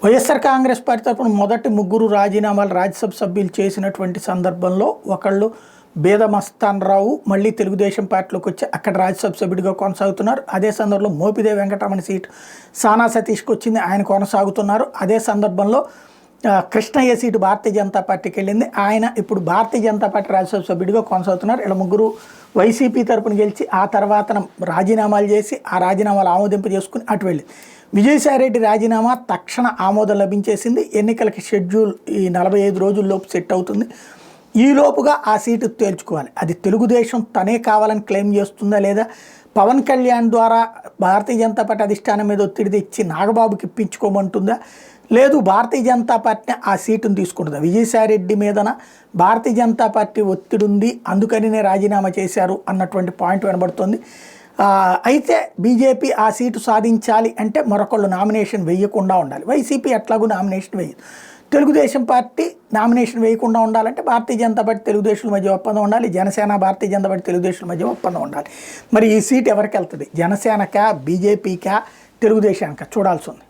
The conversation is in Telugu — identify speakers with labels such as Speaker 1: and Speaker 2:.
Speaker 1: వైఎస్ఆర్ కాంగ్రెస్ పార్టీ తరఫున మొదటి ముగ్గురు రాజీనామాలు రాజ్యసభ సభ్యులు చేసినటువంటి సందర్భంలో ఒకళ్ళు బేద మస్తాన్ రావు మళ్ళీ తెలుగుదేశం పార్టీలోకి వచ్చి అక్కడ రాజ్యసభ సభ్యుడిగా కొనసాగుతున్నారు. అదే సందర్భంలో మోపిదేవి వెంకటరమణ సీటు సానా సతీష్కి వచ్చింది, ఆయన కొనసాగుతున్నారు. అదే సందర్భంలో కృష్ణయ్య సీటు భారతీయ జనతా పార్టీకి వెళ్ళింది, ఆయన ఇప్పుడు భారతీయ జనతా పార్టీ రాజ్యసభ సభ్యుడిగా కొనసాగుతున్నారు. ఇలా ముగ్గురు వైసీపీ తరపున గెలిచి ఆ తర్వాత రాజీనామాలు చేసి ఆ రాజీనామాలు ఆమోదింప చేసుకుని అటు వెళ్ళి విజయసాయిరెడ్డి రాజీనామా తక్షణ ఆమోదం లభించేసింది. ఎన్నికలకి షెడ్యూల్ ఈ 45 రోజుల్లోపు సెట్ అవుతుంది. ఈలోపుగా ఆ సీటు తేల్చుకోవాలి. అది తెలుగుదేశం తనే కావాలని క్లెయిమ్ చేస్తుందా లేదా, పవన్ కళ్యాణ్ ద్వారా భారతీయ జనతా పార్టీ అధిష్టానం మీద ఒత్తిడి తెచ్చి నాగబాబుకి ఇప్పించుకోమంటుందా, లేదు భారతీయ జనతా పార్టీ ఆ సీటును తీసుకుంటుందా. విజయసాయిరెడ్డి మీదన భారతీయ జనతా పార్టీ ఒత్తిడి ఉంది, అందుకనినే రాజీనామా చేశారు అన్నటువంటి పాయింట్ వినబడుతుంది. అయితే బీజేపీ ఆ సీటు సాధించాలి అంటే మరొకళ్ళు నామినేషన్ వేయకుండా ఉండాలి. వైసీపీ ఎట్లాగూ నామినేషన్ వేయదు. తెలుగుదేశం పార్టీ నామినేషన్ వేయకుండా ఉండాలంటే భారతీయ జనతా పార్టీ తెలుగుదేశం మధ్య ఒప్పందం ఉండాలి, జనసేన భారతీయ జనతా పార్టీ తెలుగుదేశం మధ్య ఒప్పందం ఉండాలి. మరి ఈ సీట్ ఎవరికి వెళ్తుంది, జనసేనకా బీజేపీకా తెలుగుదేశానికా చూడాల్సి ఉంది.